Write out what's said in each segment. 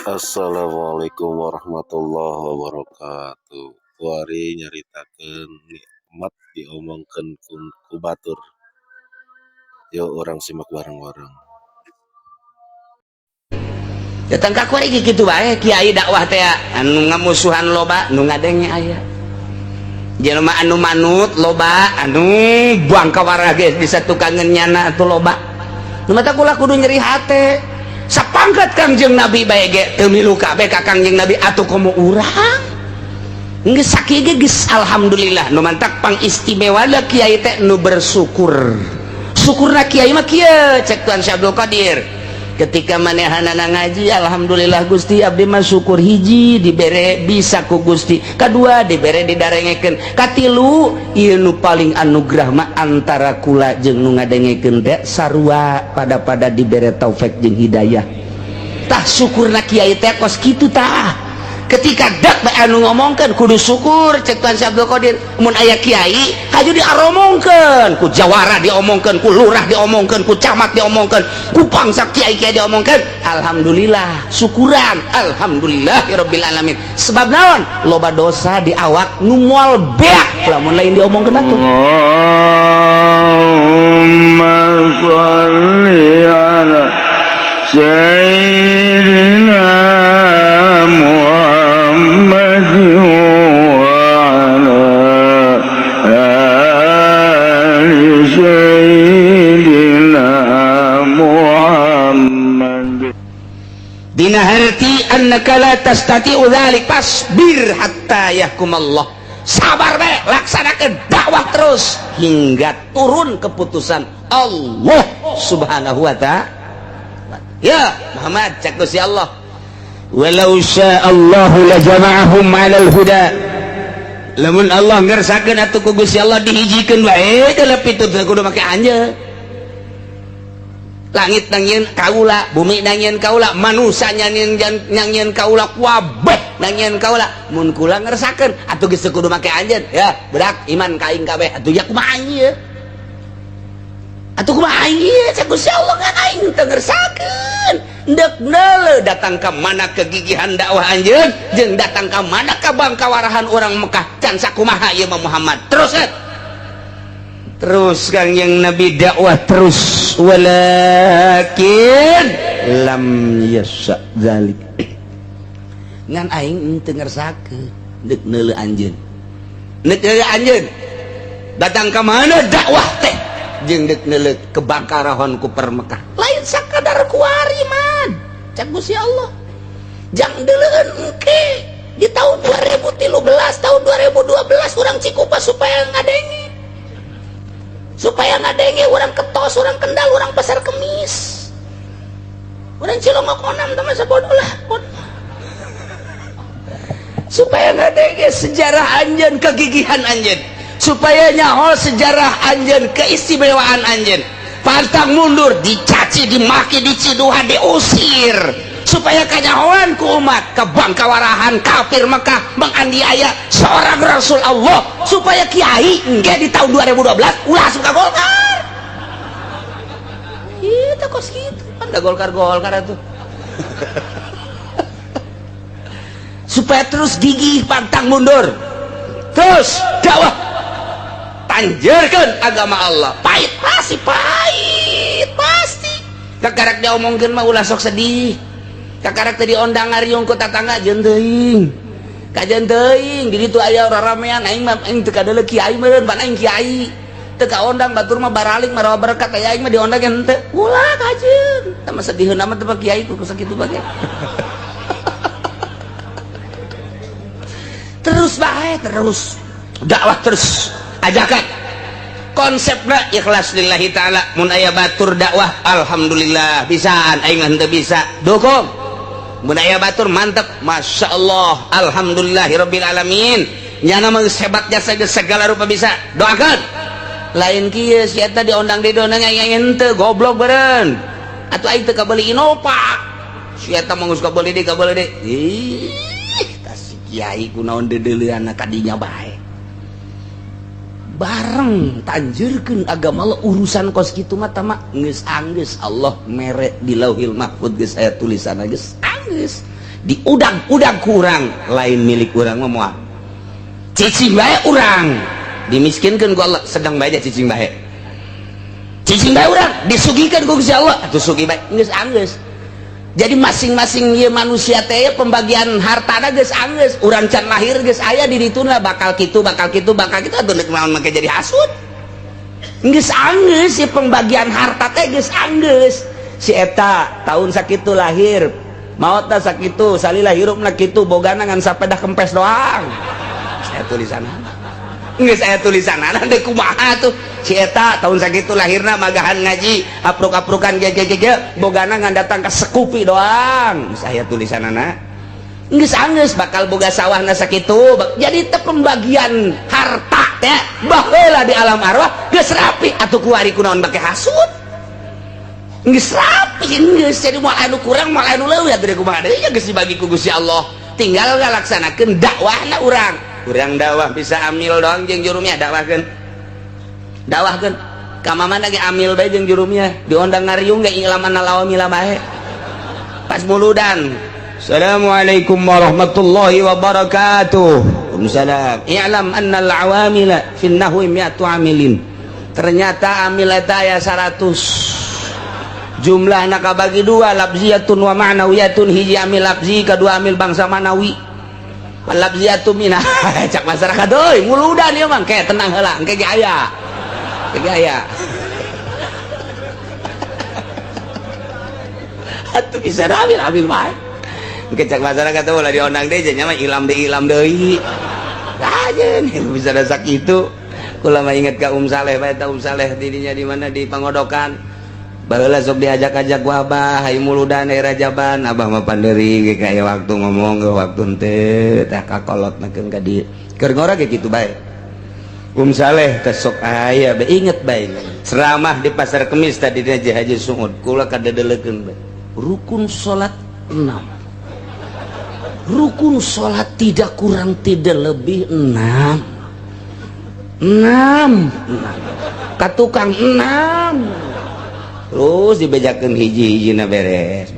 Assalamualaikum warahmatullahi wabarakatuh. Kuari nyaritakeun nikmat diomongkeun ku batur. Yuk orang simak bareng-bareng. Datang ka kuari kitu bae kiai dakwah teh anu ngamusuhan loba nu ngadenge aya. Jelema anu manut loba anu buang kawara geus bisa tukangeun nyana atuh loba. Nu mata kula kudu nyeri hate. Sapangkat Kangjeng Nabi bae ge teu milu kabeh ka Kangjeng Nabi atuh komo urang. Geus sakieu ge geus alhamdulillah nu mantak pangistimewa da kiai teh nu bersyukur. Syukurna kiai mah kieu cek Tuan Syekh Abdul Qadir. Ketika manehanana ngaji alhamdulillah Gusti abdi mah syukur hiji dibere bisa ku Gusti, kadua dibere didarengekeun, katilu ieu nu paling anugerah mah antara kula jeung nu ngadengekeun teh sarua pada dibere taufik jeung hidayah. Tah syukurna kiai teh kos kitu tah. Ketika dak bae anu ngomongkeun kudu syukur cek Tuan Syekh Abdul Qadir. Mun aya kiai haju diaromongkeun, ku jawara diomongkeun, ku lurah diomongkeun, ku camat diomongkeun, ku pangsa kiai-kiai diomongkeun. Alhamdulillah, syukuran. Alhamdulillahirabbil alamin. Sebab naon? Loba dosa di awak nu moal beak lamun lain diomongkeun atuh. Allahumma shalli ala sayyidina dina harti annaka la tastati'u dzalik fasbir hatta yahkumallah. Sabar bae, laksanakeun dakwah terus hingga turun keputusan Allah Subhanahu wa ta'ala. Ya Muhammad cek Gusti Allah, walau sya'allahu la jama'ahum 'alal huda. Lamun Allah ngersakeun atuh ku Gusti Allah dihijikeun wae teh pitud kudu make anjeun. Langit nangieun kaula, bumi nangieun kaula, manusia nangieun kaula, kabeh nangieun kaula. Mun kula ngersakeun atuh geus kudu make anjeun. Ya, budak iman ka aing kabeh atuh ya kumaha ieu? Atuh kumaha ieu? Cek Gusti Allah kan aing teu ngersakeun. Deuk neuleuh datang ka mana kegigihan dakwah anjeun jeung datang ka mana kabangkawarahan urang Mekah can sakumaha ieu mah Muhammad. Terus Kangjeng Nabi dakwah terus, walakin lam yasha dzalik. Ngan aing teu ngersake deuk neuleuh anjeun. Deuk neuleuh anjeun. Datang ka mana dakwah teh jeung deuk neuleuh kebangkarahan ku per Mekah. Lain sakadar kuari man. Cak Gusti Allah. Jang deuleueun engke di tahun 2013, tahun 2012 urang Cikupa supaya ngadenge. Supaya ngadenge orang Ketos, orang Kendal, orang Pasar Kemis, orang Cilongok Onam teman sabodoh lah supaya ngadenge sejarah anjeun, kegigihan anjeun, supaya nyaho sejarah anjeun, keistimewaan anjeun. Pantang mundur, dicaci, dimaki, diciduhan, diusir, supaya kanyahoan ku umat kebangkawarahan kafir Mekah menganiaya seorang Rasul Allah, supaya kiai engke di tahun 2012 ulah suka Golkar. Itu kos gitu kan da Golkar atuh. Supaya terus gigih pantang mundur, terus dakwah tanjurkeun agama Allah. Pahit pasti kakarak diomongkeun mah ulah sok sedih. Kakarak tadi ondang ngariung ku tatangga jeung teuing. Kajen teuing di ditu aya ramean aing mah aing teu kadeuleu kiai meureun ban aing kiai. Teu kaondang batur mah baralik marawa berkat aya aing mah diondang henteu. Ulah kajeun. Tah mah sediheuna mah teu kiai ku sakitu bae. Terus bae terus. Dakwah terus. Ajakan. Konsepna ikhlas lillahi ta'ala. Mun aya batur dakwah alhamdulillah bisaan aing henteu bisa. Dukung. Mun aya batur mantep, masya Allah, alhamdulillahirabbil alamin. Nyana mah hebat jasa segala rupa bisa. Doakeun. Lain kieu si eta diondang di dona aya henteu goblok beureun. Atuh aing teu kabeuli inopak. Si eta mah geus kabeuli deui. Ih, tah si kiai kunaon deuleuanna kadinya bae. bareng tanjurkeun agama Allah urusan kos kitu mah tama geus anggeus Allah mere di Lauhil Mahfuz geus aya tulisanna geus anggeus di udang-udang kurang lain milik urang mah moal cicing bae urang dimiskinkeun ku Allah sedang bae cicing bae urang disugikeun ku Gusti Allah atuh sugi bae geus anggeus. Jadi masing-masing ieu manusia teh pembagian hartana geus anggeus urang can lahir geus aya di dituna bakal kitu atuh nek naon make jadi hasud geus anggeus si pembagian harta teh geus anggeus si eta tahun sakitu lahir maotna sakitu salila hirupna kitu bogana ngan sapeda kempes doang saya tulisanna geus aya tulisanna teh kumaha tuh si eta tahun sakitu lahirna magahan ngaji apruk-aprukan gege bogana ngan datang ke sekupi doang geus aya tulisanana geus anggeus bakal boga sawahna sakitu jadi teh pembagian harta teh baheula di alam arwah geus rapi atuh kuari kunaon bake hasud geus rapi geus jadi moal anu kurang moal anu leuwih atuh kumaha deui geus dibagi ku Gusti Allah tinggal ngalaksanakeun dakwahna urang dakwah bisa amil doang jeung jurumnya dakwahkeun ka mamana ge amil bae jeung jurumnya diondang ngariung ge ilamanna lawamila bae pas muludan assalamualaikum warahmatullahi wabarakatuh waalaikumsalam i'lam anna al-awamila fin nahwi mi'atu amilin ternyata amil eta aya 100 jumlahna kabagi dua labziyatun wa ma'nawiyatun hiji amil labzi kadua amil bangsa manawi labziyatu minah cak masyarakat euy muludan ieu mah ke tenang heula engke ge aya atuh bisa ambil bae engke cak masyarakat teh ulah diondang deui nya mah ilam deui ajeun bisa da sakitu kula mah inget ka Saleh bae ta Saleh didinya di mana di Pangodokan baheula sok diajak-ajak ku Abah hayu muludan aya Rajaban Abah mah panderi ge kaya waktu ngomong ge waktu teu tah kakolotnakeun ka dieu keur ngora ge kitu bae Saleh teh sok aya bae inget bae ceramah di Pasar Kemis tadi di Haji Sungud kula kadedelekeun bae rukun salat 6 rukun salat tidak kurang tidak lebih 6 katukang 6 terus dibejakeun hiji-hijina beres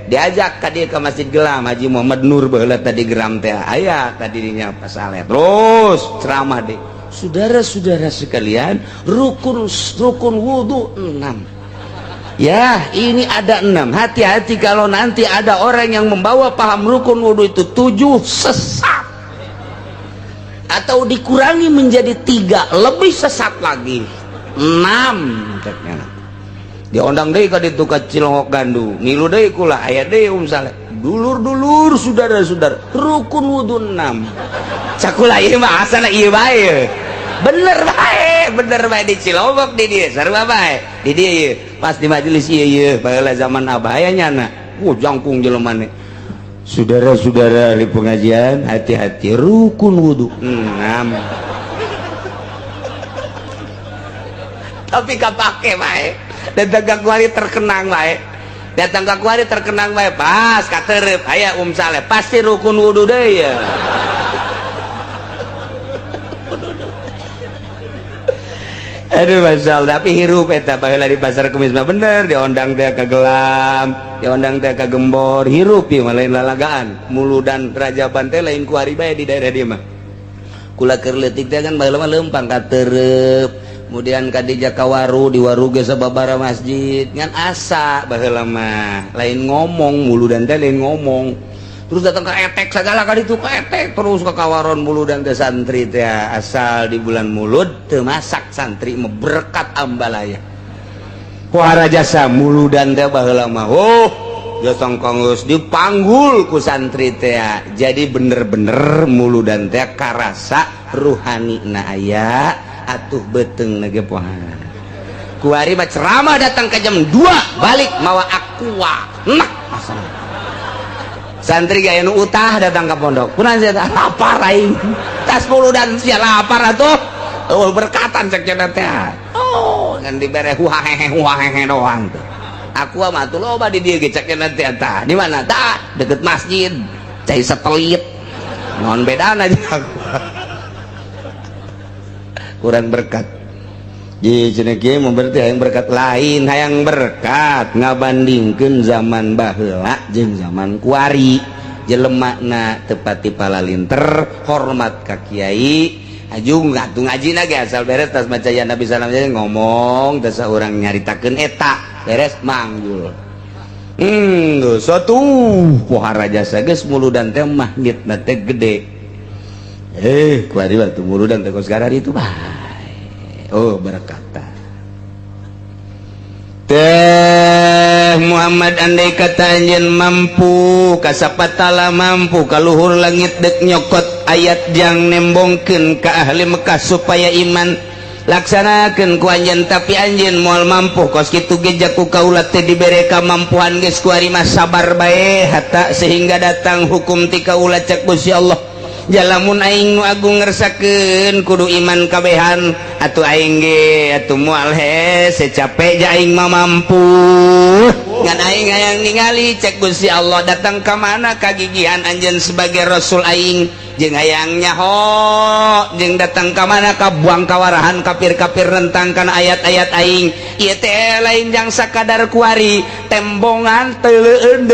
diajak ka dieu ka Masjid Gelam Haji Muhammad Nur baheula tadi geram teh aya tadi dinya pas saleh terus ceramah deh saudara-saudara sekalian rukun wudu 6 ya ini ada 6 hati-hati kalau nanti ada orang yang membawa paham rukun wudu itu 7 sesat atau dikurangi menjadi 3 lebih sesat lagi 6 diondang deui ka ditu ka Cilongok Gandu ngilu deui kula aya deui Saleh dulur-dulur saudara-saudara rukun wudu 6 cakula ieu mah asana ieu bae bener bae di Cilongok di dieu sarua bae di dieu pas di majelis ieu baheula zaman Abah aya nyana jangkung jelemane saudara-saudara ahli pengajian hati-hati rukun wudu 6 tapi kapake bae datang ka kuari terkenang bae pas katerep aya Saleh pasti rukun wudu deui ya aduh masyaallah tapi hirup eta baheula di Pasar Kemis mah bener diondang teh ka Gelam diondang teh ka Gembor hirup ieu mah lain lalagaan muludan Rajaban teh lain kuari bae di daerah dieu mah kula keur leutik teh kan baheula mah leumpang katerep kemudian kadija kawaru di waru ge sababara masjid ngan asa baheula mah lain ngomong muludan teh lain ngomong terus datang ke etek segala kali itu ke etek terus ke kawaron muludan teh santri teh asal di bulan mulud teu masak santri mah berkat ambalaya kuara jasa muludan teh baheula mah jasa kanggeus dipanggul ku santri teh jadi bener-bener muludan teh karasa ruhanina aya atuh beteng nage poha kuari mah ceramah datang ke jam 2 balik mawa aqua nah asal santri gaya nu utah datang ke pondok kunaon sia lapar aing tas muludan sia lapar atuh berkatan cek cenah teh ngan dibere huahehe doang tuh aqua mah atuh loba di dieu ge cek cenah teh tah di mana tah deket masjid cai satelit naon bedana jeung aqua kurang berkat di cenah kieu mah berarti hayang berkat lain hayang berkat ngabandingkeun zaman baheula jeung zaman kuari jelemana tepati palalinter hormat ka kiai ajung atuh ngajina ge asal beres tas maca ya Nabi sallallahu alaihi wasallam ngomong teu saurang nyaritakeun eta beres manggul suatu pohara jasa geus muludan teh magnetna teh gede kuari waktu muludan teh kos gara itu bae oh berkata teh Muhammad andai kata anjeun mampu kasapatala mampu kaluhur langit dek nyokot ayat jang nembongkeun ka ahli Mekah supaya iman laksanakeun ku anjeun tapi anjeun moal mampu kos kitu ge jaku kaula teh dibere kamampuan geus kuari mah sabar bae hatta sehingga datang hukum ti kaula cek Gusti Allah jalamun aing nu agung ngersakeun kudu iman kabehan atuh aing ge atuh moal hese capek ja aing mah mampu ngan aing hayang ningali cek Gusti Allah datang ka mana kagigihan anjeun sebagai rasul aing jeung hayang nyaho jeung datang ka mana ka buang kawarahan kafir-kafir rentang kana ayat-ayat aing ieu teh lain jang sakadar kuari tembongan teleueun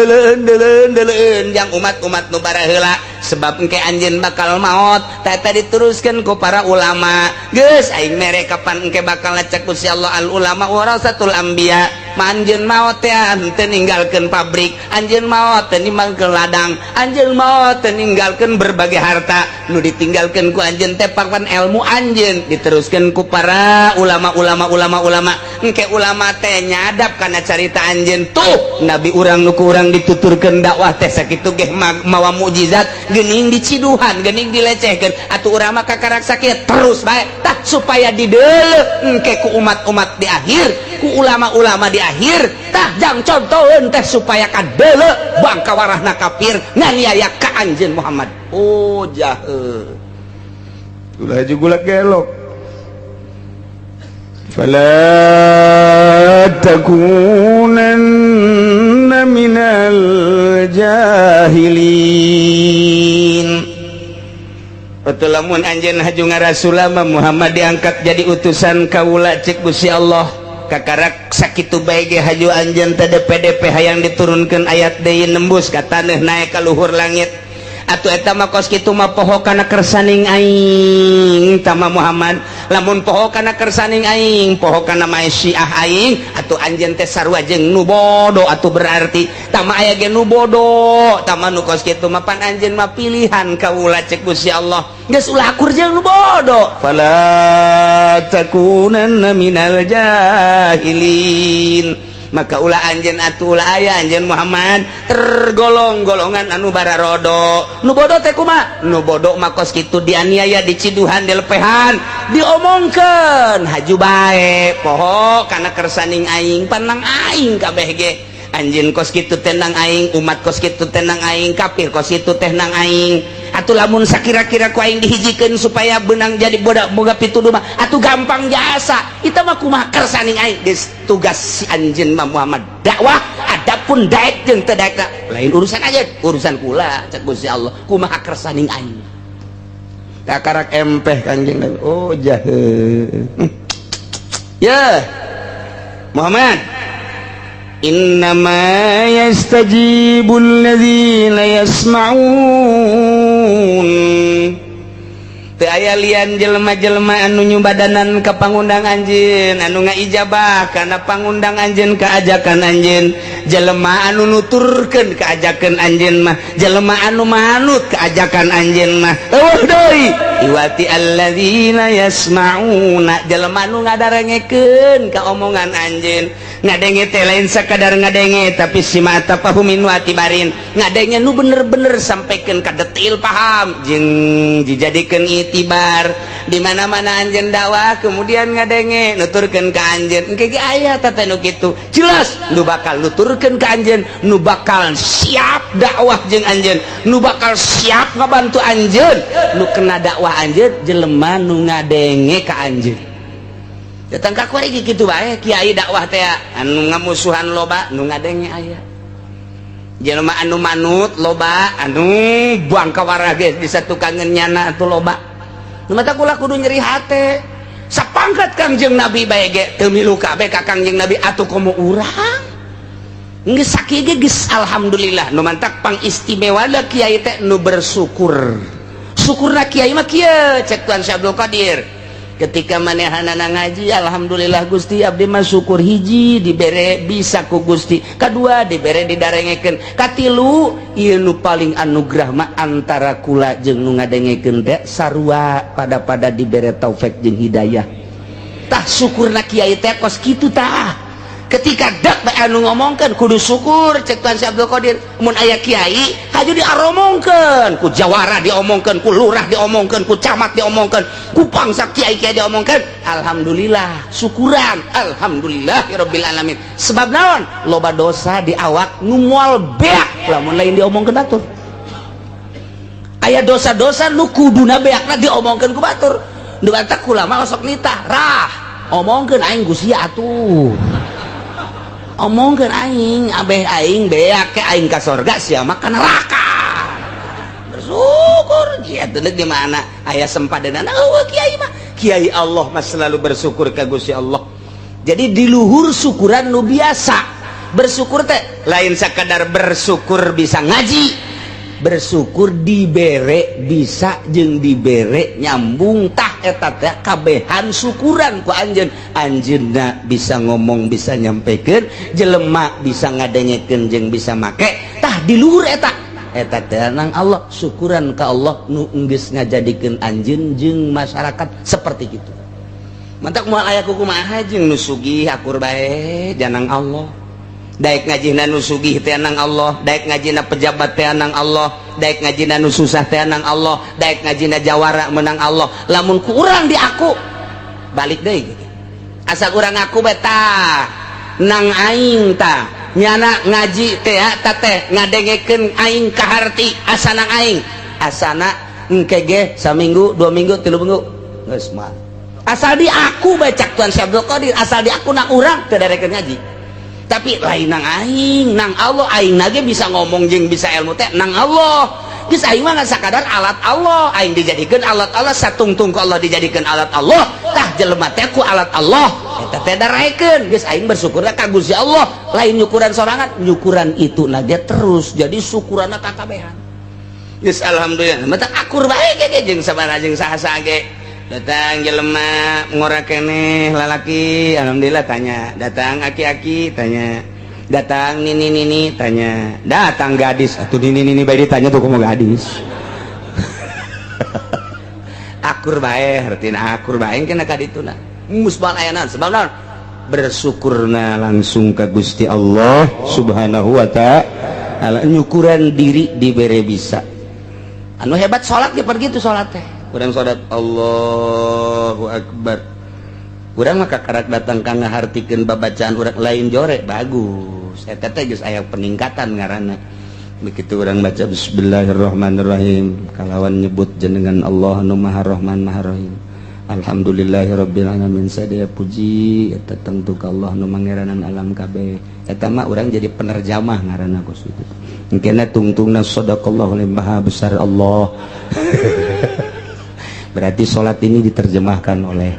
jang umat-umat nu baraheula sebab engke anjeun bakal maot tata diteruskeun ku para ulama geus aing mere kapan engke bakal ngecek Gusti Allah al ulama warasatul anbiya anjeun maot teh henteu ninggalkeun pabrik anjeun maot teh ninggalkeun ladang anjeun maot teh ninggalkeun berbagai harta nu ditinggalkeun ku anjeun teh papan ilmu anjeun diteruskeun ku para ulama engke ulama teh nyadap kana carita anjeun tuh nabi urang nu ku urang dituturkeun dakwah teh sakitu ge mawa mukjizat geuning diciduhan geuning dilecehkeun atuh urang mah kakaraksa kieu terus bae tah supaya dideuleu engke ku umat-umat di akhir ku ulama-ulama di akhir tah jang contoheun teh supaya kadeuleu bangka warahna kafir nganiaya ka anjeun Muhammad oh jahe ulah juga gelok fala takunanna minal jahilin betul lamun anjeun haju ngarasul Muhammad diangkat jadi utusan kaula cek Gusti Allah kakarak sakitu bae ge haju anjeun teh DP hayang diturunkeun ayat deui nembus ka taneuh naek ka luhur langit atuh eta mah kos kitu mah poho kana kersaning aing tama Muhammad lamun poho kana kersaning aing poho kana mae syiah aing atuh anjeun teh sarua jeung nu bodo atuh berarti tama aya ge nu bodo tama nu kos kitu mah pan anjeun mah pilihan kaula cek Gusti Allah geus ulah akur jeung nu bodo fala takunanna minal jahilin maka ulah anjeun atuh ulah aya anjeun Muhammad tergolong-golongan anu bararodo nu bodo teh kumaha nu bodo mah kos kitu dianiaya diciduhan dilepehan diomongkeun haju bae poho kana kersaning aing panang aing kabeh ge anjeun kos kitu tenang aing umat kos kitu tenang aing kafir kos kitu teh nang aing atuh lamun sakira-kira ku aing dihijikeun supaya benang jadi boga pituduh mah atuh gampang jasa kita mah kumaha kersaning aing geus tugas si anjeun mah Muhammad dakwah adapun daek jeung teu daek lain urusan aja urusan kula cek Gusti Allah kumaha kersaning aing kakarak empeh kanjeng Nabi oh jahe ya Muhammad innama yastajibul ladzina yasma'un teu aya lian jelema-jelema anu nyubadanan ka pangundang anjeun anu ngaijabah kana pangundang anjeun ka ajakan anjeun jelema anu nuturkeun ka ajakan anjeun mah jelema anu manut ka ajakan anjeun mah eueuh deui iwati alladzina yasma'una jelema anu ngadarengekeun ka omongan anjeun ngadenge teh lain sakadar ngadenge tapi simata pahumin wa tibarin ngadenge nu bener-bener sampaikeun ka detail paham jeung dijadikeun itibar di mana-mana anjeun dakwah kemudian ngadenge nuturkeun ka anjeun engke ge aya tata nu kitu jelas nu bakal nuturkeun ka anjeun nu bakal siap dakwah jeung anjeun nu bakal siap ngabantu anjeun nu kena dakwah anjeun jelema nu ngadenge ka anjeun datang ka kuari kitu bae kiai dakwah teh anu ngamusuhan loba nu ngadenge aya jelema anu manut loba anu buang ka warah ge di satu kangen nyana atuh loba nu mata kula kudu nyeri hate diangkat Kangjeng Nabi bae ge teu milu kabeh ka Kangjeng Nabi atuh komo urang geus sakieu ge geus alhamdulillah. Nu mantak pang istimewa da kiai teh nu bersyukur. Syukurna kiai mah kieu cek Tuan Syekh Abdul Qadir. Ketika manehanana ngaji alhamdulillah Gusti abdi mah syukur hiji dibere bisa ku Gusti, kadua dibere didarengekeun, katilu ieu nu paling anugerah mah antara kula jeung nu ngadengekeun teh sarua pada dibere taufik jeung hidayah. Tah syukurna kiai teh kos kitu tah. Ketika dak bae anu ngomongkeun kudu syukur cek Tuan Syekh Abdul Qadir. Mun aya kiai haju diaromongkeun, ku jawara diomongkeun, ku lurah diomongkeun, ku camat diomongkeun, ku pangsa kiai-kiai diomongkeun. Alhamdulillah, syukuran. Alhamdulillahirabbil alamin. Sebab naon? Loba dosa di awak nu moal beak lamun lain diomongkeun batur. Aya dosa-dosa nu kuduna beakna diomongkeun ku batur. Nu batak kula mah osok nitah, rah omongkeun aing Gusti atuh. Omongkeun aing abeh aing beak ke aing ka sorga sia mah ka neraka. Bersyukur kieu teh di mana aya sempadanana eueuh kiai mah. Kiai Allah mah selalu bersyukur ka Gusti Allah. Jadi di luhur syukuran nu biasa. Bersyukur teh lain sakadar bersyukur bisa ngaji. Bersyukur dibere bisa jeung dibere nyambung tah eta teh kabehan syukuran ku anjeun. Anjeunna bisa ngomong bisa nyampekeun, jelema bisa ngadengekeun jeung bisa make, tah di luhur eta teh nang Allah. Syukuran ka Allah nu geus ngajadikeun anjeun jeung masyarakat seperti kitu. Mantak moal aya kumaha jeung nu sugih akur bae janang Allah. Daek ngajina nu sugih teh nang Allah, daek ngajina pejabat teh nang Allah, daek ngajina nu susah teh nang Allah, daek ngajina jawara menang Allah. Lamun ku urang di aku balik deui gitu. Asal urang aku beta nang aing ta nyana ngaji teh eta teh ngadengekeun aing kaharti asana aing, asana engke ge saminggu, 2 minggu, 3 minggu geus mah. Asal di aku baca Tuan Syekh Abdul Qadir, asal di aku nang urang teu darekeun ngaji. Tapi lain nang aing, nang Allah aing nage bisa ngomong jeung bisa ilmu teh nang Allah. Geus aing mah sakadar alat Allah, aing dijadikeun alat Allah, satungtung ku Allah dijadikeun alat Allah. Tah jelema teh ku alat Allah. Eta teh daraekeun, geus aing bersyukur ka Gusti Allah. Lain nyukuran sorangan, nyukuran itu nage terus jadi syukuranna kakabehan. Geus alhamdulillah. Mata akur bae ge jeung sabaraha jeung saha-saha ge. Datang jelema ngora keneh lalaki alhamdulillah tanya, datang aki-aki tanya, datang nini tanya, datang gadis atuh nini bae ditanya tuh kumaha gadis. Akur bae hartina akur bae kena ka dituna musbal aya naon sebab naon bersyukurna langsung ka Gusti Allah Subhanahu wa ta'ala. Nyukuran diri dibere bisa anu hebat salat ge pergi tuh salat teh. Urang salat Allahu Akbar, urang mah kakarak datang ka ngahartikeun babacaan urang lain jore bagus eta teh geus aya peningkatan ngaranna. Begitu urang baca bismillahirrahmanirrahim kalawan nyebut jenengan Allah anu Maha Rahman Maha Rahim, alhamdulillahirabbil alamin, sadaya puji eta tengtu ka Allah nu mangeranan alam kabeh. Eta mah urang jadi penerjemah ngaranna kos kitu. Engkena tungtungna sadaqallahu maha besar Allah. Berarti sholat ini diterjemahkan oleh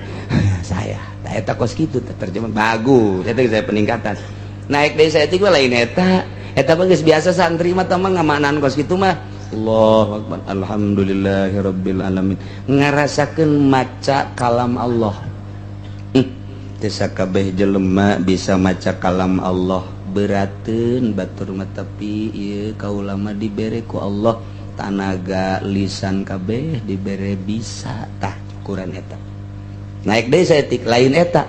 saya. Nah, eta kos kitu terjemah bagus. Eta saya peningkatan. Naik dari saya tiga lain eta. Eta bagus biasa santri mah teh ngamanan kos kitu mah. Allahu Akbar. Alhamdulillahirabbil alamin. Ngarasakeun maca kalam Allah. Teu sakabeh jelema bisa maca kalam Allah. Berateun batur mah tapi ieu kaula mah dibere ku Allah tanaga lisan kabeh dibere bisa tah ukuran eta. Naik deui saeutik lain eta.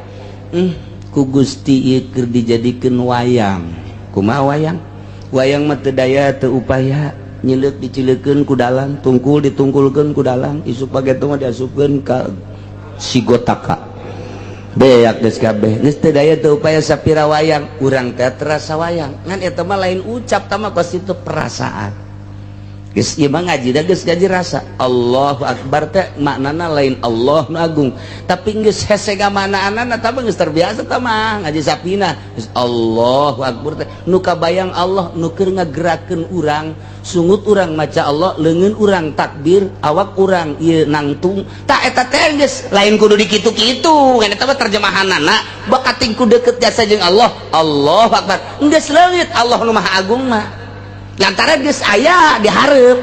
Ku Gusti ieu keur dijadikeun wayang. Kumaha wayang? Wayang mah teu daya teu upaya, nyileuk dicileukeun ku dalang, tungkul ditungkulkeun ku dalang, isuk pageto mah diasupkeun ka sigotaka. Beak geus kabeh, geus teu daya teu upaya sapira wayang, urang teh terasa wayang. Ngan eta mah lain ucap tah mah kos itu perasaan. geus ieu mah ngaji da geus ngaji rasa. Allahu akbar teh maknana lain Allah nu agung, tapi geus hese gamanana tah geus terbiasa tah mah ngaji sapina. Geus Allahu akbar teh nu kabayang Allah nu keur ngagerakeun urang, sungut urang maca Allah, leungeun urang takbir, awak urang ieu nangtung. Tah eta teh geus lain kudu dikitu-kitu, ngan eta mah terjemahanana bakating ku deukeut jasa jeung Allah. Allahu akbar. Geus leungit Allah nu maha agung mah. Lantaran geus aya dihareup.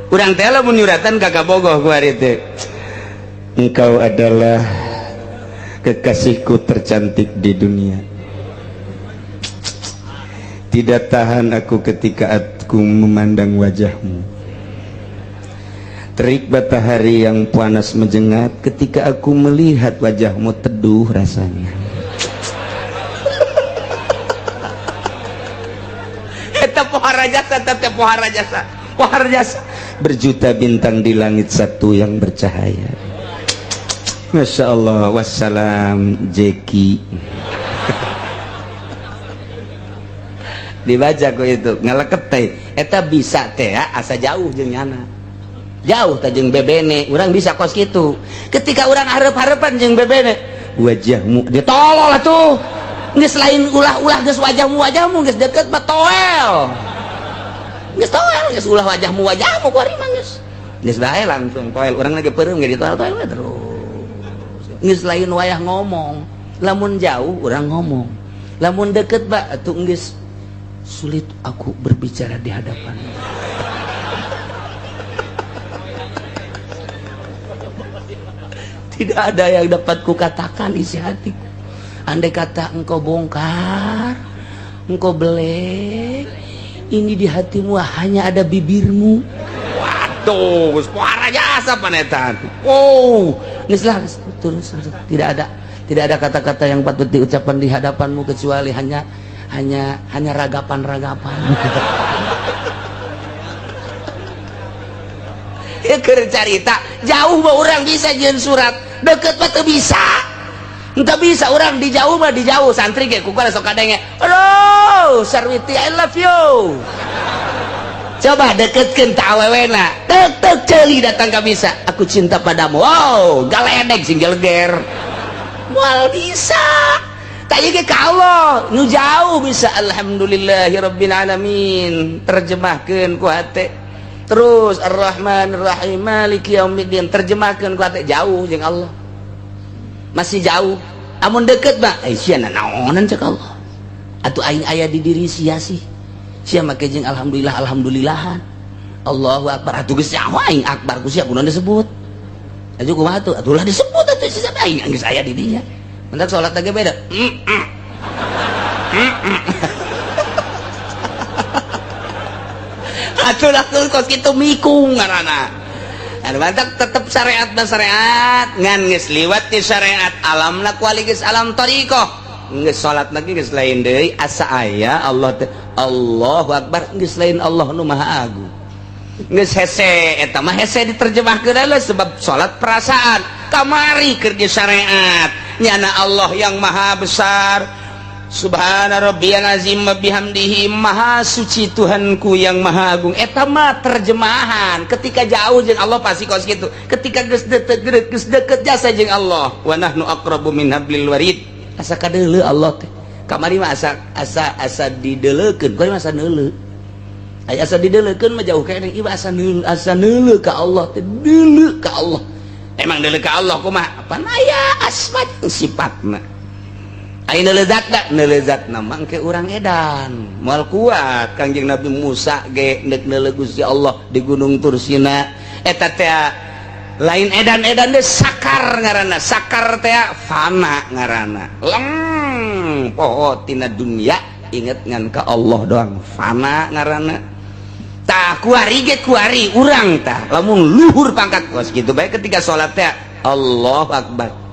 Urang teh lamun nyuratan ka bogoh ku ari teh. Engkau adalah kekasihku tercantik di dunia. Tidak tahan aku ketika aku memandang wajahmu. Terik matahari yang panas menjengat ketika aku melihat wajahmu, teduh rasanya. Pohara jasa, teteh pohara jasa, pohara jasa. Berjuta bintang di langit satu yang bercahaya. Masya Allah. Wassalam Jeki. Dibaca kok itu ngaleket teh. Eta bisa teh asa jauh jeung nyana. Jauh teh jeung bebene. Urang bisa kos kitu. Ketika urang hareup-hareupan jeung bebene, wajahmu dia tolol atuh. Geus lain ulah-ulah geus wajahmu geus deket mah toel. Geus toel geus ulah wajahmu kuari mah geus bae langsung toel. Urang lagi peureum ge ditoel-toel we terus. Geus lain wayah ngomong. Lamun jauh urang ngomong. Lamun deket ba atuh geus sulit aku berbicara di hadapanmu. Tidak ada yang dapat kukatakan isi hatiku. Andai kata engkau bongkar, engkau belek, ini di hatimu hanya ada bibirmu. Waduh, suara jasa panetan. Oh, nislah terus tidak ada kata-kata yang patut diucapkan di hadapanmu kecuali hanya ragapan-ragapan. Ya keur carita jauh mah urang bisa jeung surat, deket mah teu bisa. Entah bisa orang di jauh mah di jauh, santri kayak kukala sok kadenge, halo Sarwiti I love you. Coba deketkeun ta awewena, tek ceuli datang ka bisa, aku cinta padamu. Wow, galedeg sing gelger. Moal bisa. Tanya ke Allah, nu jauh bisa. Alhamdulillahirabbil alamin. Terjemahkeun ku hate. Terus Ar-Rahman Ar-Rahim Maliki Yaumiddin, terjemahkeun ku hate jauh jeung Allah. Masih jauh. Amun deket mah sia naonan cek Allah. Atuh aing aya di diri sia sih. Sia make jeung alhamdulillahan. Allahu akbar. Atuh geus nyawa aing akbar ku sia kunaon disebut. Atuh kumaha atuh? Atuh lah disebut atuh sia aing geus aya di dinya. Mentak salat teh beda. Atuh lah kos kitu mikung ngaranna. Anu mantak tetep syariat dan syariat ngan geus liwat ti syariat alamna kuali geus alam thariqah geus salat lagi geus lain deui asa aya Allah Allahu akbar geus lain Allah nu maha agung geus hese eta mah hese diterjemahkeun heula sebab salat perasaan kamari keur di syariat nyana Allah yang maha besar. Subhana rabbiyal azim wa bihamdihi, maha suci Tuhanku yang maha agung. Eta mah terjemahan. Ketika jauh jeung Allah pasti kos kitu. Ketika geus deket jasa jeung Allah. Wa nahnu aqrabu min hablil warid. Asa kadeuleu Allah teh. Kamari mah asa dideuleukeun, kuwi mah asa neuleu. Aya asa dideuleukeun mah jauh keneh, ieu asa neuleu ka Allah teh, deuleu ka Allah. Emang deuleu ka Allah kumaha? Apaan aya asma jeung sifatna. Aina lezatna mangke urang edan moal kuat Kangjeng Nabi Musa ge neuk neuleuh Gusti Allah di Gunung Tursina eta teh lain edan-edan teh sakar ngaranna. Sakar teh fana ngaranna. Poho tina dunya inget ngan ka Allah doang, fana ngaranna. Tah kuari ge kuari urang tah lamun luhur pangkat kos kitu bae ketika salat teh Allahu akbar.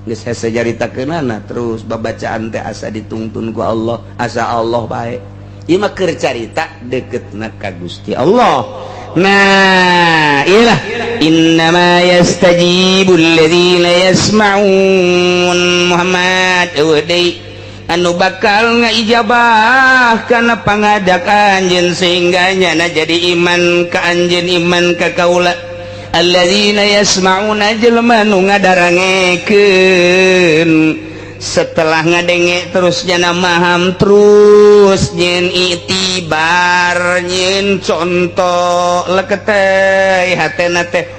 Geus hese jaritakeunana terus babacaan teh asa ditungtun ku Allah, asa Allah bae. Ieu mah keur carita deketna ka Gusti Allah. Nah, iyalah innama yastajibul ladzina yasma'un Muhammad deui anu bakal ngaijabah kana pangadak anjeun sehingga nyana jadi iman ka anjeun iman ka kaula alladzina yasma'una jelema nu ngadarangekeun setelah ngadenge terus nyana maham terus nyen itibar nyen contoh leketeh hatena teh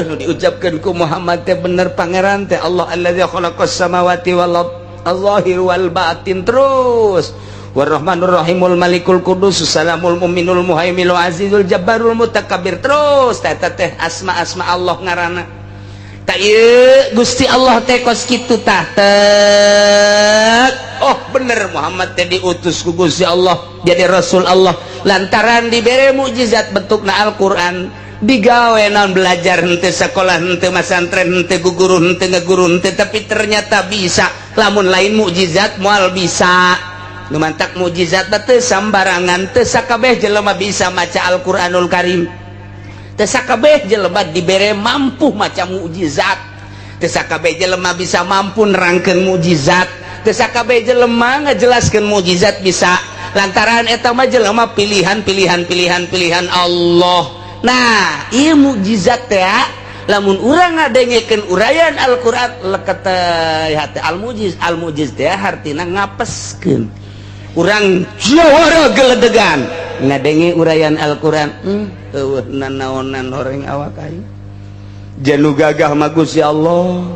nu diucapkeun ku Muhammad teh bener pangeran teh Allah alladzi khalaqas samawati wal ard al-zahir wal batin terus warrahmanur rahimul malikul qudus salamul mu'minul muhaiminul azizul jabbarul mutakabbir terus teh asma-asma Allah ngaranna tak ieu Gusti Allah teh kos kitu tah bener Muhammad teh diutus ku Gusti Allah jadi rasul Allah lantaran dibere mukjizat bentukna Al-Qur'an digawe naon belajar henteu sekolah henteu masantren henteu guguru henteu ngaguru henteu tapi ternyata bisa lamun lain mukjizat moal bisa nu mantak mukjizat teh sambarangan teu sakabeh jelema bisa maca Al-Qur'anul Karim teu sakabeh jelema dibere mampu maca mukjizat teu sakabeh jelema bisa mampu nerangkeun mukjizat teu sakabeh jelema ngajelaskeun mukjizat bisa lantaran eta mah jelema pilihan Allah. Nah ieu mukjizat teh lamun urang ngadengekeun urayan Al-Qur'an leketeh hate al-mujiz teh hartina ngapeskeun urang jawara geledegan ngadenge urayan Al-Qur'an eueuh nanaonan horeng awak aing janu gagah mah Gusti Allah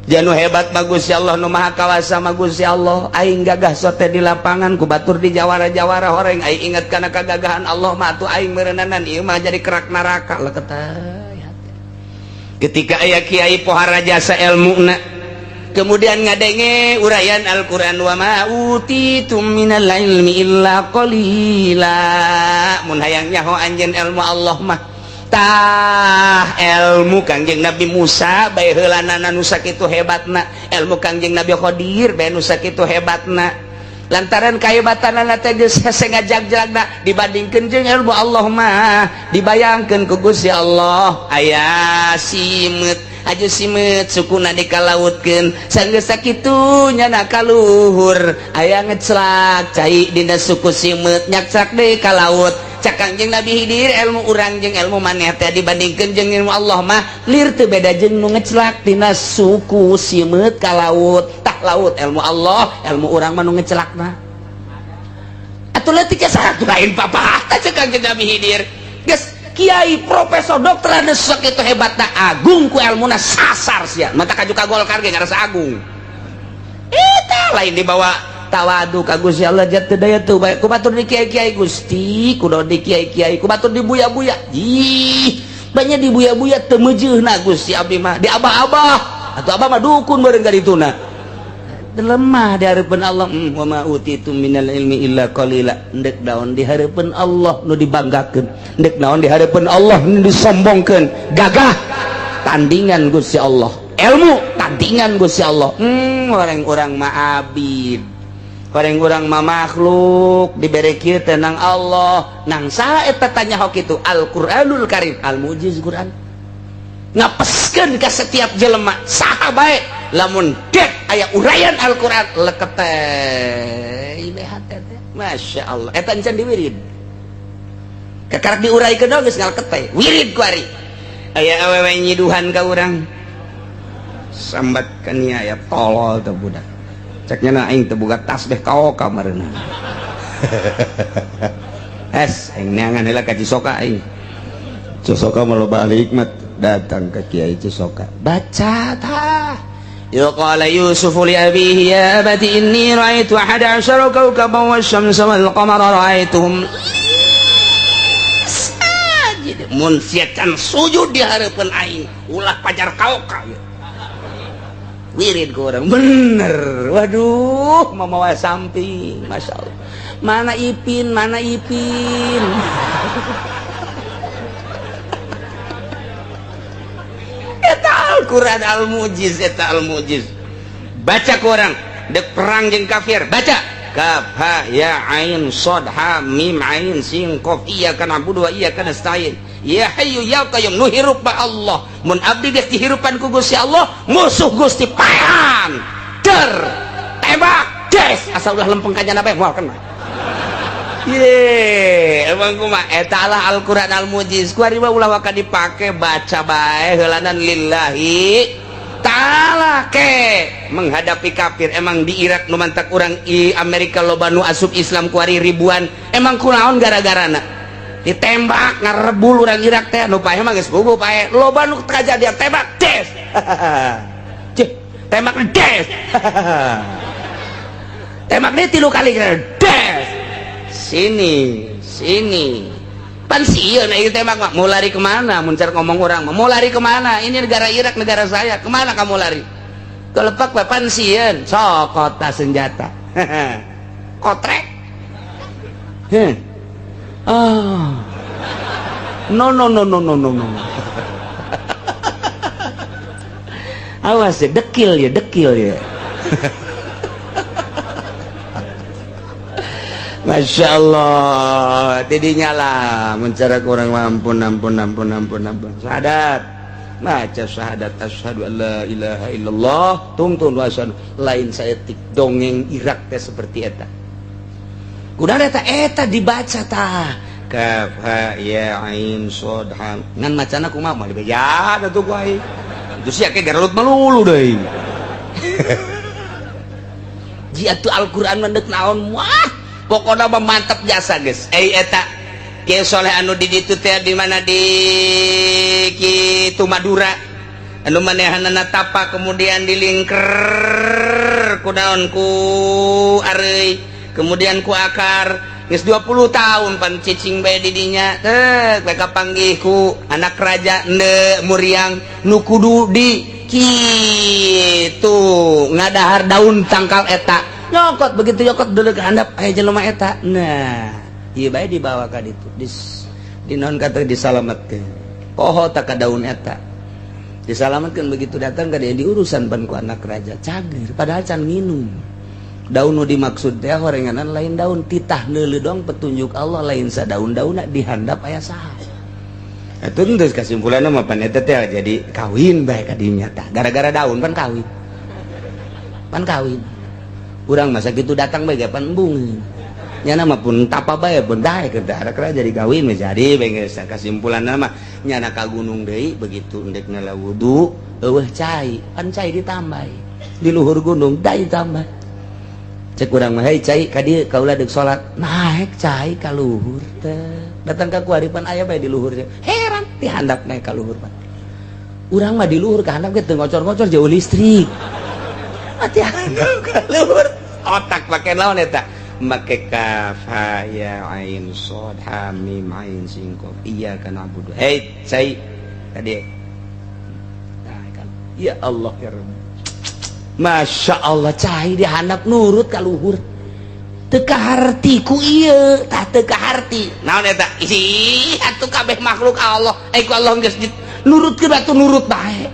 janu hebat mah Gusti Allah nu maha kawasa mah Gusti Allah aing gagah sote di lapangan ku batur di jawara-jawara horeng aing inget kana kagagahan Allah mah atuh aing meureunanan ieu mah jadi kerak neraka leketeh ketika aya kiai pohara jasa ilmuna kemudian ngadenge urayan Al-Qur'an wa ma utitum minal ilmi illa qalila mun hayang nyaho anjeun ilmu Allah mah tah ilmu Kangjeng Nabi Musa bae heulanana nu sakitu hebatna ilmu Kangjeng Nabi Khidir bae nu sakitu hebatna lantaran kahebatanna teh geus hese ngajag-jagna dibandingkeun jeung ilmu Allah mah dibayangkeun ku Gusti Allah aya simeut aju simeut sukuna dikalautkeun sanggeus sakitu nyana kaluhur aya ngeclak cai dina suku simeut nyakcak deui ka laut cak Kangjeng Nabi Khidir ilmu urang jeung ilmu maneh teh dibandingkeun jeung ilmu Allah mah lir teu beda jeung nu ngeclak dina suku simeut ka laut tah laut ilmu Allah ilmu urang mah nu ngeclakna atuh leutik saha teu lain papah tah cak Kangjeng Nabi Khidir geus kiai profesor dokter anu sakitu hebatna agung ku ilmuna sasar sia mata kaju ka Golkar ge ngarasa agung eta lain dibawa tawadu ka Gusti Allah jatuh daya tuh baik ku batur di kiai-kiai Gusti kudu di kiai-kiai ku batur di buya-buya ih banyak di buya-buya teu meujeuhna Gusti abdi mah di abah-abah atuh abah mah dukun beureung ka dituna lemah di hareupeun Allah wa ma utitum minal ilmi illa qalila endek daon di hareupeun Allah nu dibanggakeun endek naon di hareupeun Allah nu disombongkeun gagah tandingan Gusti Allah ilmu tandingan Gusti Allah orang-orang mah abid orang-orang mah makhluk dibere kieu teh nang Allah nang saha eta tanya hok itu Al-Qur'anul Karim al-mujiz Quran ngapeskeun ka setiap jelema saha bae lamun dek aya urayan Al-Qur'an leketeh ieu hate teh masyaallah eta encan diwirid kakarek diuraykeun geus ngaleketeh wirid ku ari aya awewe nyiduhan ka urang sambat ka nia aya tolol teh budak ceknya na aing teu boga tasbih kaoka mareuna aing neangan heula ka Cisoka aing Cisoka mah loba ahli hikmat datang ke Kiai Cisoka baca tah yuqala yusufu li abihi ya abati inni ra'aitu 11 kawkaban wasyamsa wal qamara ra'aituhum sajid mun siatan sujud di hareupeun aing ulah pajar kaoka wirid ku orang bener waduh mamawa samping masya Allah mana Ipin eta Al-Quran al-mujiz eta al-mujiz baca ku orang dek perang jeung kafir baca kaf ha ya ain shad ha mim ain sin qaf iyyaka na'budu wa iyyaka nasta'in ya hayyu ya qayyum nu hirup ba Allah mun abdi geus dihirupan ku Gusti Allah musuh Gusti paehan ter tebak des asal udah lempeng kajian apa moal kena ye emang kumaha eta lah Al-Qur'an al-mujiz kuari mah ulah waka dipake baca bae heulanan lillahi ta'ala ke menghadapi kafir. Emang di Irak nu mantak urang i Amerika loba nu asup Islam kuari ribuan emang kunaon gara-garana ditembak ngarebul urang Irak teh nu pae mah geus puguh pae loba nu kajadian tembak des cih tembak des tembak dia 3 kali des sini pan sieun ieu tembak mah mau lari kemana muncar ngomong orang mah mau lari kemana ini negara Irak negara saya kemana kamu lari kelepak pak pan sieun sokota senjata kotrek no awas ya dekil ya Masya Allah tidinya lah mencari kurang ampun syahadat baca syahadat asyhadu an la ilaha illallah tungtun wasyhadu lain saya tik dongeng Irak teh seperti eta kuda eta dibaca tah kaf ha ya ain shad ha ngan macana kumaha mah dibaca atuh ku ai itu sia ke garut melulu deui ji atuh Al-Qur'an mendek naon wah pokoknya mantap jasa guys eta kieu soleh anu di ditu teh di mana di kitu Madura anu manehanana tapa kemudian dilingker ku daun ku areuy kemudian ku akar geus 20 tahun pan cicing bae di dinya teh mereka panggih ku anak raja ende muriang nu kudu di kitu ngadahar daun tangkal eta nyokot begitu nyokot dulu ke handap aya jelema eta nah ieu bae dibawa ka ditu di naon kata disalametkeun poho tak ka daun eta disalametkeun begitu datang ka dia diurusan pan ku anak raja cager padahal can minum daun nu dimaksud teh horenganan lain daun titah neuleuh dong petunjuk Allah lain sadaun-daunna dihandap aya saha eta teh kesimpulanna mah pan eta teh jadi kawin bae ka dinya tah gara-gara daun pan kawin urang masa gitu datang bae pan embung nyana mah pun tapa bae pun dae ke daerah jadi kawin mah jadi bae kesimpulanna mah nyana ka gunung deui begitu endek nala wudu eueuh cai pan cai ditambah di luhur gunung dai tambah cek urang mah hei cai ka dieu kaula deuk salat naek cai ka luhur teh datang ka kuaripan aya bae di luhur heran dihandap naik ka luhur pan urang mah di luhur ka handap ge teu ngocor-ngocor jauh listrik mati handap ka luhur otak pakai naon eta make kaf ha ya ain shad ha mim ain sin qaf iyyaka na'budu hei cai tadi nah kan ya Allah ya Rabb Masya Allah cai dihandap nurut ka luhur teu kaharti ku ieu tah teu kaharti naon eta isi atuh kabeh makhluk Allah ku Allah geus nurutkeun atuh nurut bae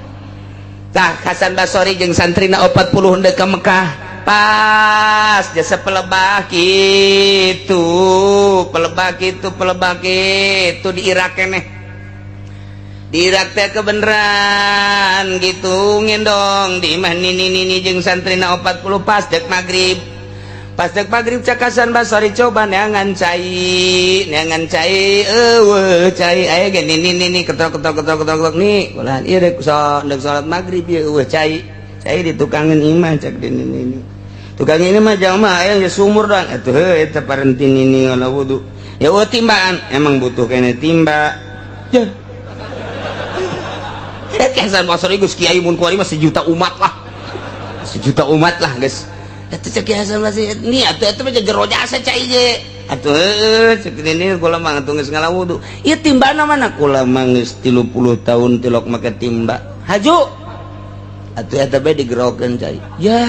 tah Hasan Basri jeung santrina 40 henteu ka Mekah pas jasa pelebah gitu di Irak keneh di Irak teh kebeneran gitu ngendong di imah nini jeung santrina 40 pas dek maghrib cak Hasan Basri coba neangan cai eueuh cai aya ge nini ketok nih ulah ieu dek salat maghrib ieu eueuh cai di tukangan imah cak di nini tukang ini mah jamaah aya geus sumur doang atuh heuh eta parentin nini ngana wudu ya timbaan emang butuh kene timba ya Hasan Basri geus kiai mun kuari mah sejuta umat lah geus eta cek Hasan Basri ni atuh eta mah jero jasa cai je atuh heuh cek nini kula mah atuh geus ngalawudu ieu timbana mana kula mah geus 30 tahun tilok make timba haju atuh eta bae digerokeun cai ya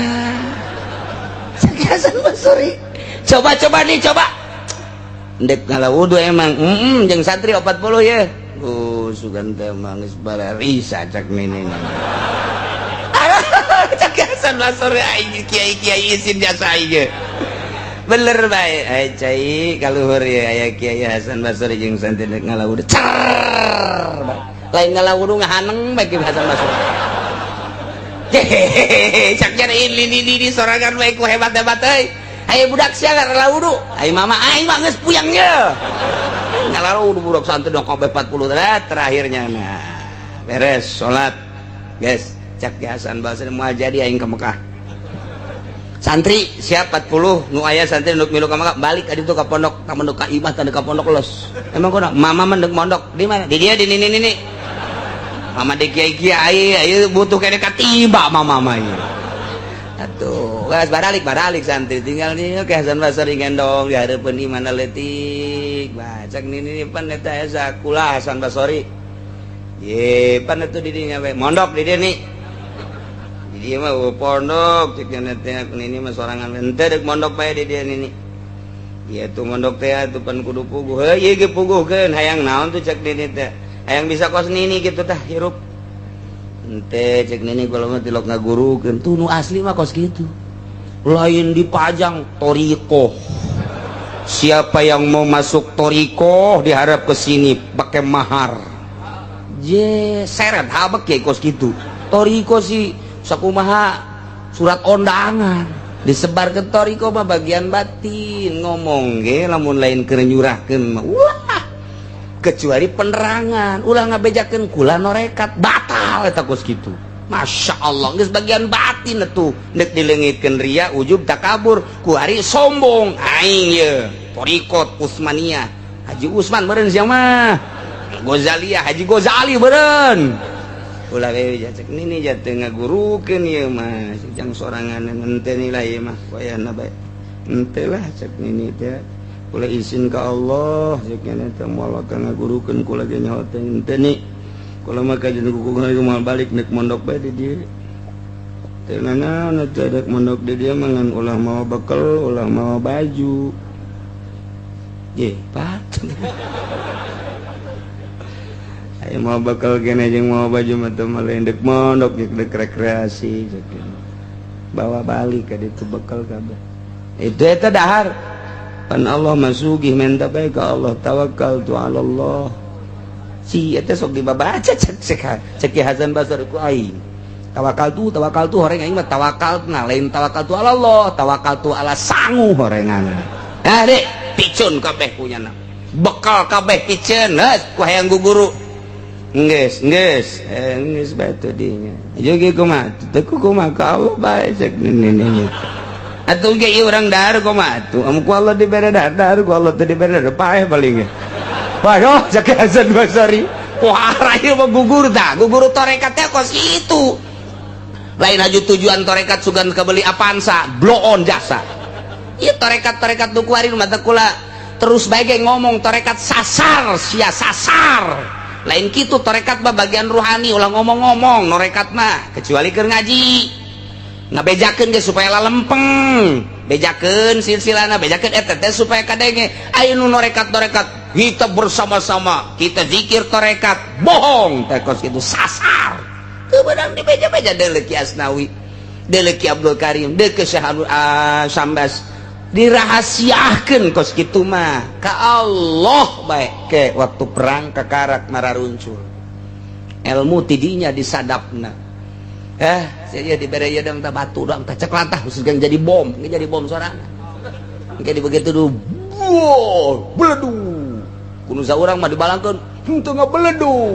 cek Hasan Basri coba ndek ngalawudu emang jeung santri 40 ya sugan teh mah geus bararisa cek nini cek Hasan Basri ai kiai izin jasa ieu bener bae ai cai kaluhur ya aya Kiai Hasan Basri jeung santri ndek ngalawudu lain ngalawudu ngahaneng bae Hasan Basri caknya ini sorangan bae ku hebat-hebat euy. Aya budak sia rela wudu. Ai mama aing mah geus puyangnya. Ngalaru wudu budak santri dong 40 terakhirnya nah. Beres salat. Guys, cak Hasan Basri moal jadi aing ke Mekah. Santri siap 40 nu aya santri nu milu ka Mekah balik ka ditu ka pondok, ka pondok ka imah teh ka pondok los. Emang kunaon? Mama mendek mondok di mana? Di dia di ini. Mama de kiai ayo butuh kene katiba mama ieu. Atuh, geus baralik santri tinggal nih ke Hasan Basri ngendong di hareupeun imana leutik. Bacak nini pan eta asa kula Hasan Basri. Ye, pan atuh di dinya we mondok di dieu nih. Di dieu mah pondok cek teh nini mah sorangan henteu deuk mondok bae di dieu nini. Ieu tuh mondok teh atuh pan kudu puguh. Heuh ieu ge puguhkeun hayang naon tuh cek nini teh. Hayang bisa kos nini gitu tah hirup. Ente cek nini kalau mah tilok ngagurukeun tuh nu asli mah kos gitu. Lain dipajang toriko. Siapa yang mau masuk toriko diharap ke sini pakai mahar. Je seret habek ya kos gitu. Toriko sih sakumaha surat undangan disebar ke toriko mah bagian batin ngomong ge lamun lain keur nyurahkeun mah wah kecuali penerangan ulah ngabejakeun kula norekat batal eta kos kitu. Masya Allah geus bagian batin atuh neuk dileungitkeun ria ujub takabur ku ari sombong aing ye torikot Usmaniyah Haji Usman meureun sia mah Gozaliyah Haji Gozali meureun ulah we cek nini jatuh ngagurukeun ieu mah jang sorangan henteu nilai ieu mah wayahna bae henteu lah cek nini teh kula izin ka Allah cek kana teh moal ka ngagurukeun kula ge nyaho teh henteu ni kula mah kajian kuku moal balik neuk mondok bae di dieu teh naon atuh dek mondok di dieu mah ngan ulah mau bekal ulah mau baju ye pat ayo mau bakal kene jeung mau baju mah teu lain dek mondok dek rekreasi bawa balik ka ditu bekal kabeh itu eta dahar pan Allah masugih minta bae ka Allah tawakkaltu ala Allah si eta sok dibabaca cek Hasan Basri ku aing tawakkaltu horeng aing mah tawakkalna lain tawakkaltu ala Allah tawakkaltu ala sangu horengan nah dek picun kabeh punyana bekal kabeh picun heus ku hayang guguru Nges batu dinya. Jogi kumaha? Teu kumaha ka Allah bae cek nini. Atuh ge ieu urang dahar kumaha atuh? Amun ku Allah dibere dahar ku Allah teu dibere dahar paeh paling ge. Waduh cek Hasan Basri. Wah ieu mah gugur tah. Gugur tarekat teh kos itu. Lain aju tujuan tarekat sugan kabeli Avanza, blow on jasa. Ieu tarekat-tarekat nu kuari mah teh kula terus bae ge ngomong tarekat sasar sia sasar. Lain gitu torekat mah bagian ruhani ulah ngomong-ngomong norekat mah kecuali keur ngaji ngabejakeun ge supaya lalempeng bejakeun silsilana bejakeun eta teh supaya kadenge aya nu norekat kita bersama-sama kita zikir torekat bohong teh kos kitu sasar teu beunang di beja-beja deuleu Ki Asnawi deuleu Ki Abdul Karim deuleu Syekh Sambas dirahasiakeun kos kitu mah ka Allah bae ke waktu perang kakarak mararuncul ilmu tidinya disadapna saya dibere ieu dang tah batu dang tah cek lantah geus jadi bom sorangan engke di begitu dulu beledu kudu saurang mah dibalangkeun henteu ngabeledu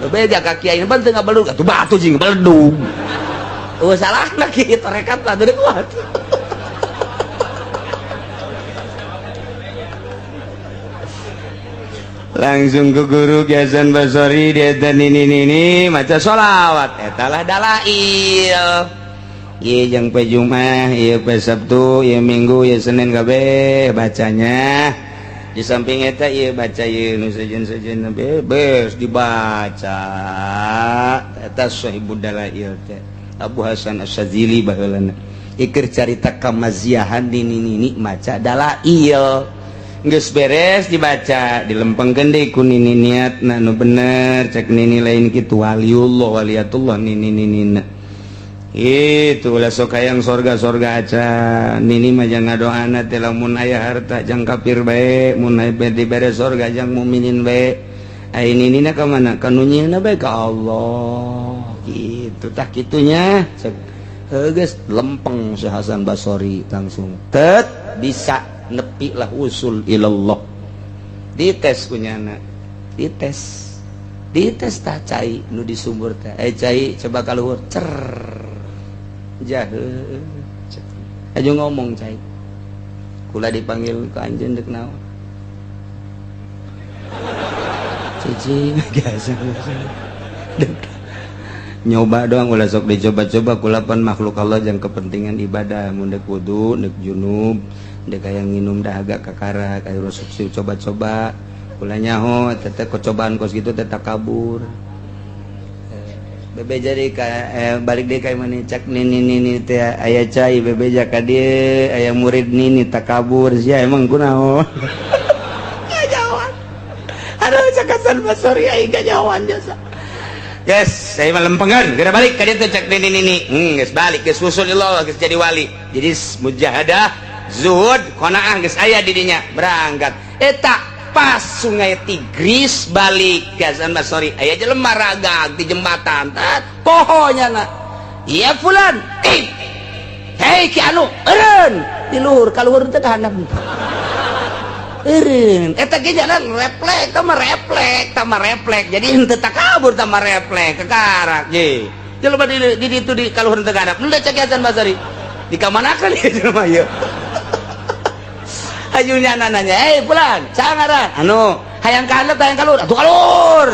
beda ka kiai ban teu ngabeledu atuh batu jeung ngabeledu salahna kieu tarekat lah deuk kuat langsung ke guru Hasan Basri dia nini maca sholawat etalah dalail ieu jeung poe Jumat ieu poe Sabtu ieu Minggu ieu Senin kabeh bacanya di samping eta ieu baca ieu nu sejen-sejen bebas dibaca eta sahibud dalail teh Abu Hasan Asy-Syadzili baheulana ikir carita kamaziahan nini maca dalail geus beres dibaca dilempengkeun deui ku nini niatna nu bener cek nini lain kitu waliullah waliatullah nini itu ulah sok hayang sorga aca nini mah jang ngadoana teh lamun aya harta jang kafir bae mun aya dibere sorga jang mukminin bae ai ninina ka mana ka nu nyieunna bae ka Allah gitu tutah kitunya cek geus lempeng si Hasan Basri langsung tet bisa nepi lah usul ilallah dites kunyana dites tah cai nu di sumur teh cai coba kaluhur cer jahe aja ngomong cai kula dipanggil ke anjeun dek naon cici biasa nyoba doang ulah sok dicoba-coba kulapan makhluk Allah yang kepentingan ibadah mun dek wudu dek junub dek aya nginum dahaga kakara kayak rusuk coba-coba kula nyaho teteh kecobaan kos gitu teteh kabur bebe jadi balik deh kayak mana cak nini teh aya cai bebe jaka dia aya murid nini takabur sia emang kunaon kajawan aduh cakasan Basri aing kajawan jasa yes, saya malam penggan, kira balik ke dia tuh cek nini, guys balik, guys usul Allah, guys jadi wali. Jadi mujahadah, zuhud, qanaah, guys ayah didinya berangkat. Eta pas sungai Tigris balik, guys Basri, ayah jelema ragag di jembatan, pohonnya nak, iya fulan, hei ki anu, eren, di luhur, kaluhur itu kehandap. Eta ge jalan refleks tambah refleks jadi henteu takabur tambah refleks kekarak je jelema di ditu di kaluhur teu gadap nu da cek Hasan Basri di kamanakan ieu jelema ieu ajunya nanya fulan saha ngaran anu hayang kahandap hayang kaluhur atuh kaluhur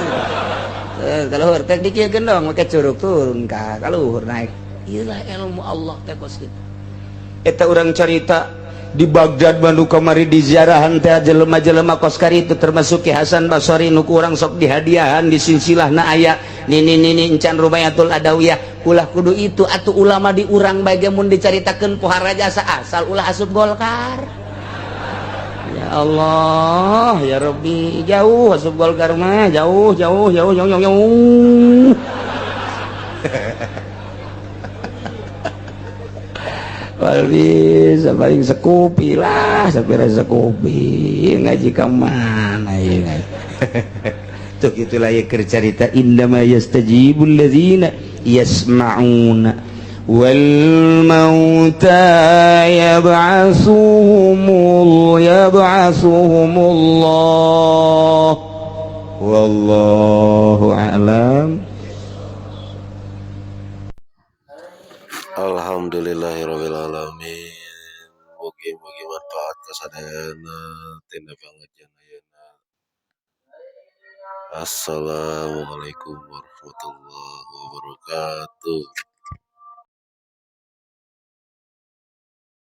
kaluhur teh dikieun dong make curug turun ka kaluhur naik ieu lah ilmu Allah teh kos kitu eta urang carita di Baghdad Bandung kamari di ziarahan teh jelema-jelema kos kari itu termasuk Ki Hasan Basri nu kurang sok dihadiahan di silsilahna aya nini encan Rubayatul Adawiyah ulah kudu itu atuh ulama di urang bae mun dicaritakeun pohara jasa asal ulah asup Golkar ya Allah ya Rabbi jauh asup Golkar mah jauh Walbis paling sekupi lah sapira sekupi ngaji ka mana ieu tuh gitulah ya keur carita indama yastajibul ladzina yasma'una wal mauta yab'atsuhumullah wallahu a'lam. Alhamdulillahirabbil alamin. Mugi-mugi manfaat kasadayana tina pangajian ayeuna. Assalamualaikum warahmatullahi wabarakatuh.